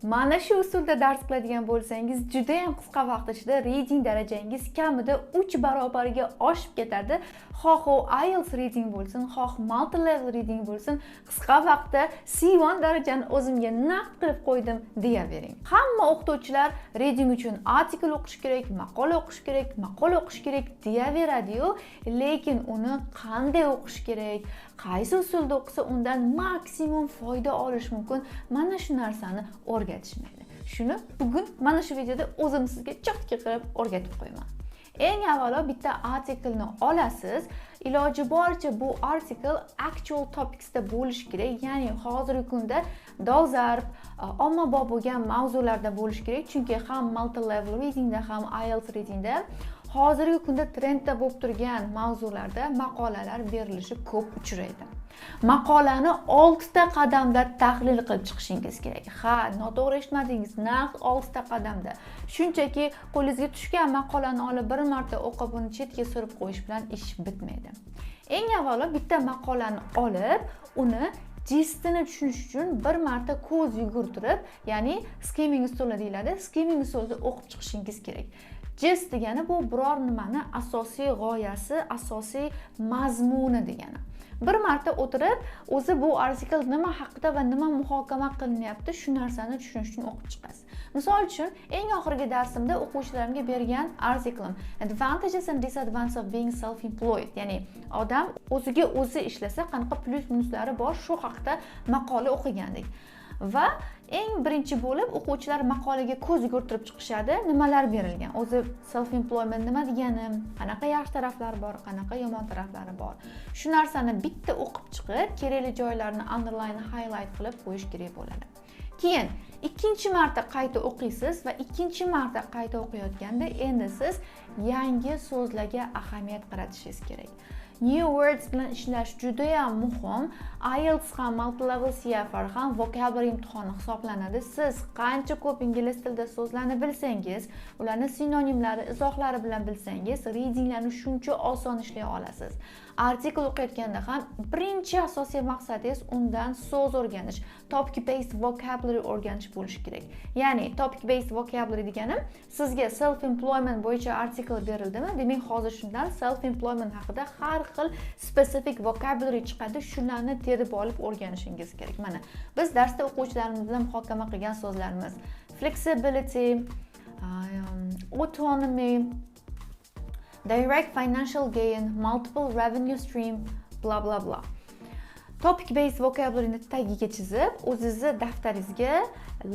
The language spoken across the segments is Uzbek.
Mana shu usulda dars qiladigan bo'lsangiz, juda ham qisqa vaqt ichida reading darajangiz kamida 3 barobarga oshib ketadi. Xoh u IELTS reading bo'lsin, xoh multi-level reading bo'lsin, qisqa vaqtda C1 darajani o'zimga naqd qilib qo'ydim deyavering. Hamma o'qituvchilar reading uchun artikel o'qish kerak, maqola o'qish kerak, maqola o'qish kerak deyaveradi-yu, lekin uni qanday o'qish kerak, qaysi usulda o'qisa undan maksimum foyda olish mumkin, mana shu narsani o'rgatishmaydi. Shuni bugun mana shu videoda o'zim sizga cho'tki qilib o'rgatib qo'yaman. Eng avvalo bitta artikelni olasiz. Iloji boricha bu artikel actual topics da bo'lishi kerak, ya'ni hozirgi kunda dolzarb, ommabop bo'lgan mavzularda bo'lishi kerak, chunki ham multi-level reading da ham IELTS reading da hozirgi kunda trendda bo'lib turgan mavzularda maqolalar berilishi ko'p uchraydi. Maqolani 6 ta qadamda tahlil qilib chiqishingiz kerak. Ha, noto'g'ri eshitmadingiz, naq 6 ta qadamda. Shunchaki qo'lingizga tushgan maqolani olib bir marta o'qib uni chetga surib qo'yish bilan ish bitmaydi. Eng avvalo bitta maqolani olib, uni gistini tushunish uchun bir marta ko'z yugurtirib, ya'ni skimming usuli deyiladi, skimming usulida o'qib chiqishingiz kerak. Gist degani bu biror nimani asosiy g'oyasi, asosiy mazmuni degani. Bir marta o'tirib, o'zi bu artikel nima haqida va nima muhokama qilinyapti, shu narsani tushunish uchun o'qib chiqasiz. Misol uchun, eng oxirgi darsimda o'quvchilarimga bergan artiklim Advantages and Disadvantages of Being Self-Employed, ya'ni odam o'ziga o'zi ishlasa qanaqa plyus minuslari bor, shu haqida maqola o'qigandik. Va eng birinchi bo'lib o'quvchilar maqolaga ko'z yugurtirib chiqishadi, nimalar berilgan. O'zi self-employment nima degani, qanaqa yaxshi taraflari bor, qanaqa yomon taraflari bor. Shu narsani bitta o'qib chiqib, kerakli joylarini underline, highlight qilib qo'yish kerak bo'ladi. Keyin ikkinchi marta qayta o'qiysiz va ikkinchi marta qayta o'qiyotganda endi siz yangi so'zlarga ahamiyat qaratishingiz kerak. New words bilan ishlash juda ham muhim. IELTS ham, multi-level CFR ham vocabulary imtihoni hisoblanadi. Siz qancha ko'p ingliz tilida so'zlarni bilsangiz, ularni sinonimlari, izohlari bilan bilsangiz, readinglarni shuncha oson ishlay olasiz. Artikel o'qiyotganda ham birinchi asosiy maqsadingiz undan so'z o'rganish, topic based vocabulary o'rganish bo'lishi kerak. Ya'ni topic based vocabulary deganim, sizga self employment bo'yicha artikel berildimi? Demak, hozir shundan self employment haqida har xil specific vocabulary chiqadi, shularni terib olib o'rganishingiz kerak. Mana biz darsda o'quvchilarimiz bilan muhokama qilgan so'zlarimiz: flexibility, autonomy, direct financial gain, multiple revenue stream, bla bla bla. Topic based vocabularyni tagiga chizib, o'zingizni daftaringizga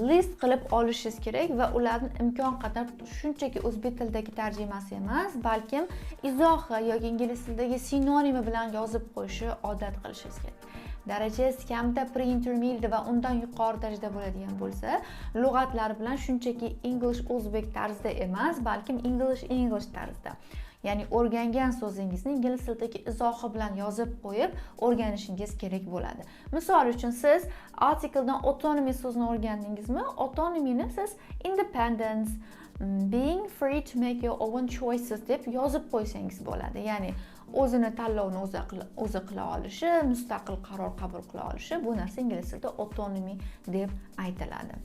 list qilib olishingiz kerak va ularni imkon qadar shunchaki o'zbek tilidagi tarjimasi emas, balkim izohi yoki ingliz tilidagi sinonimi bilan yozib qo'yishni odat qilishingiz kerak. Darajasi kamida pre-intermediate va undan yuqori darajada bo'ladigan bo'lsa, lug'atlar bilan shunchaki English o'zbek tarzida emas, balkim English tarzida. Ya'ni o'rgangan so'zingizni ingliz tilidagi izohi bilan yozib qo'yib o'rganishingiz kerak bo'ladi. Misol uchun siz artikeldan autonomy so'zini o'rgandingizmi? Autonomyni siz independence, being free to make your own choices deb yozib qo'ysangiz bo'ladi. Ya'ni o'zini tanlovni o'zi qila olishi, mustaqil qaror qabul qila olishi, bu narsa ingliz tilida autonomy deb aytiladi.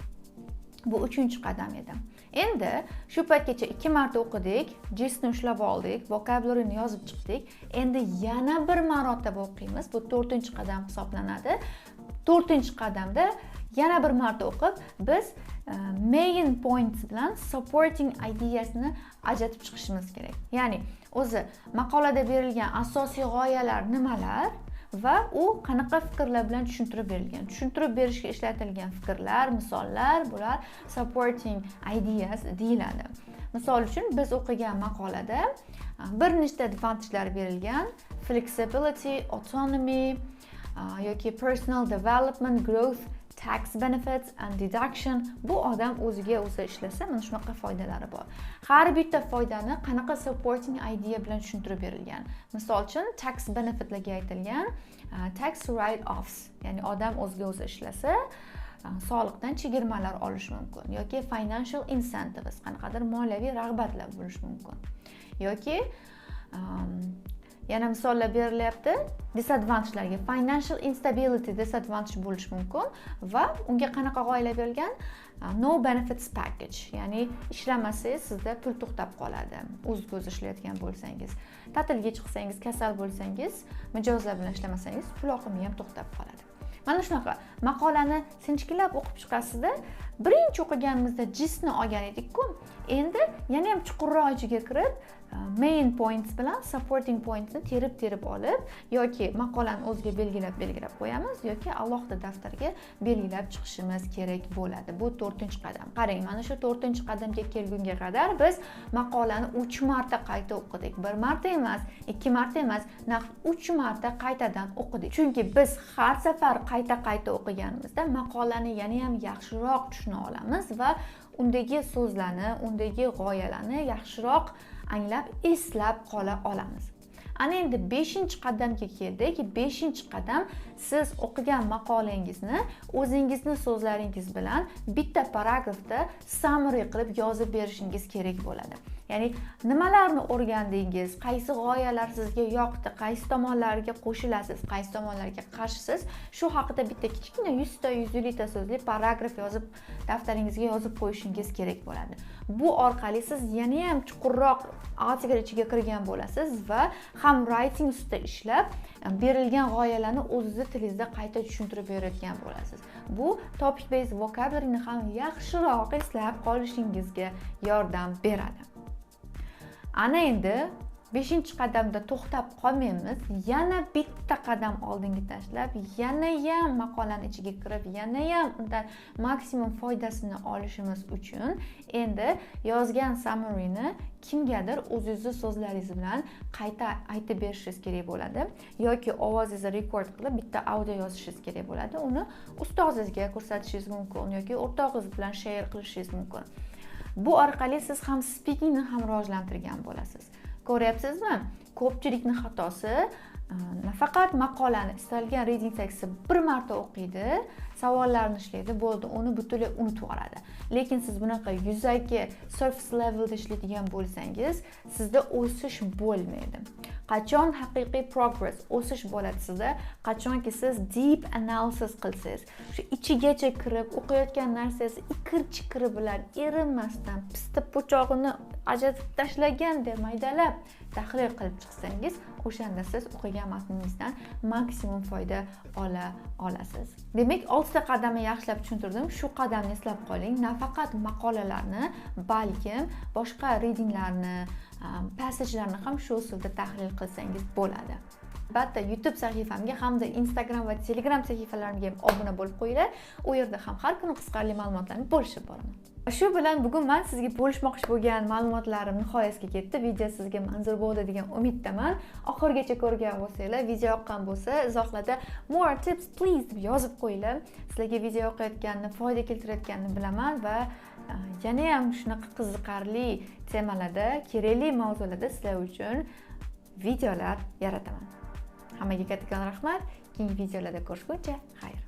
Bu 3-qadam edi. Endi shu paytgacha 2 marta o'qidik, gistni ushlab oldik, vocabularyni yozib chiqdik. Endi yana bir marotaba o'qiymiz. Bu 4-qadam hisoblanadi. 4-qadamda yana bir marta o'qib, biz main points bilan supporting ideasni ajratib chiqishimiz kerak. Ya'ni o'zi maqolada berilgan asosiy g'oyalar nimalar va u qanaqa fikrlar bilan tushuntirib berilgan. Tushuntirib berishga ishlatilgan fikrlar, misollar, bular supporting ideas deyiladi. Misol uchun biz o'qigan maqolada bir nechta advantagelar berilgan: flexibility, autonomy yoki personal development, growth, tax benefits and deduction. Bu odam o'ziga o'zi ishlasa, mana shunaqa foydalari bor. Har bitta foydani qanaqa supporting idea bilan tushuntirib berilgan. Misol uchun tax benefitlarga aytilgan tax write-offs, ya'ni odam o'ziga o'zi ishlasa soliqdan chegirmalar olish mumkin, yoki financial incentives, qanaqadir moliyaviy rag'batlar bo'lishi mumkin, yoki yana misollar berilyapti. Disadvantagelarga financial instability disadvantage bo'lishi mumkin va unga qanaqa g'oyalar berilgan? No benefits package, ya'ni ishlamasangiz sizda pul to'xtab qoladi. O'z ishlayotgan bo'lsangiz, ta'tilga chiqsangiz, kasal bo'lsangiz, mijozlar bilan ishlamasangiz, pul oqimi ham to'xtab qoladi. Mana shunaqa maqolani sinchkilab o'qib chiqasizda, birinchi o'qiganimizda gistni olgan edik-ku, endi yana ham chuqurroq ichiga kirib, main points bilan supporting pointsni terib olib, yoki maqolani o'ziga belgilab qo'yamiz, yoki alohida daftarga belgilab chiqishimiz kerak bo'ladi. Bu 4-qadam. Qarang, mana shu 4-qadamga kelgunga qadar biz maqolani 3 marta qayta o'qidik. 1 marta emas, 2 marta emas, naqd 3 marta qaytadan o'qidik. Chunki biz har safar qayta o'qiganimizda maqolani yana ham yaxshiroq tushuna olamiz va undagi so'zlarni, undagi g'oyalarni yaxshiroq anglab, eslab qola olamiz. Ana endi 5-qadamga keldik. 5-qadam siz o'qigan maqolangizni o'zingizni so'zlaringiz bilan bitta paragrafda summary qilib yozib berishingiz kerak bo'ladi. Ya'ni nimalarni o'rgandingiz, qaysi g'oyalar sizga yoqdi, qaysi tomonlarga qo'shilasiz, qaysi tomonlarga qarshisiz, shu haqida bitta kichkina 100 ta 150 ta so'zli paragraf yozib daftaringizga yozib qo'yishingiz kerak bo'ladi. Bu orqali siz yana ham chuqurroq artikel ichiga kirgan bo'lasiz va ham writing ustida ishlab berilgan g'oyalarni o'zingizning tilingizda qayta tushuntirib beradigan bo'lasiz. Bu topic based vocabulary'ni ham yaxshiroq eslab qolishingizga yordam beradi. Ana endi 5-qadamda to'xtab qolmaymiz. Yana bitta qadam oldinga tashlab, yana ham maqolani ichiga kirib, yana ham undan maksimum foydasini olishimiz uchun endi yozgan summary'ni kimgadir o'zingizning so'zlaringiz bilan qayta aytib berishingiz kerak bo'ladi yoki ovozingizni rekord qilib bitta audio yozishingiz kerak bo'ladi. Uni ustozingizga ko'rsatishingiz mumkin yoki o'rtog'ingiz bilan share qilishingiz mumkin. Bu orqali siz ham speakingni ham rivojlantirgan bo'lasiz. Ko'ryapsizmi? Ko'pchilikning xatosi nafaqat maqolani istalgan reading tekstni bir marta o'qiydi, savollarni ishlaydi, bo'ldi, uni butunlay unutib yuboradi. Lekin siz bunaqa yuzaki surface levelda ishlaydigan bo'lsangiz, sizda o'sish bo'lmaydi. Qachon haqiqiy progress, o'sish bo'ladi sizda? Qachonki siz deep analysis qilsangiz, shu ichigacha kirib, o'qiyotgan narsangizni ikir-chikiri bilan erinmasdan, pista po'chog'ini ajratib tashlagandek maydalab tahlil qilib chiqsangiz, o'shanda siz o'qigan matningizdan maksimum foyda ola olasiz. Demak, 6 qadamni yaxshilab tushuntirdim. Shu qadamni eslab qoling. Nafaqat maqolalarni, balkim boshqa readinglarni, passagelarni ham shu usulda tahlil qilsangiz bo'ladi. Albatta, YouTube sahifamga hamda Instagram va Telegram sahifalarimga ham obuna bo'lib qo'yinglar. U yerda ham har kuni qiziqarli ma'lumotlarni bo'lishib boraman. Shu bilan bugun men sizga bo'lishmoqchi bo'lgan ma'lumotlarim nihoyasiga yetdi. Video sizga manzur bo'ldi degan umiddaman. Oxirigacha ko'rgan bo'lsanglar, video yoqqan bo'lsa, izohlarda more tips please deb yozib qo'yinglar. Sizlarga video yoqayotganini, foyda keltirayotganini bilaman va yana ham shunaqa qiziqarli temalarda, kerakli mavzularda sizlar uchun videolar yarataman. Hammaga kattakon rahmat. Keyingi videolarda ko'rishguncha, xayr.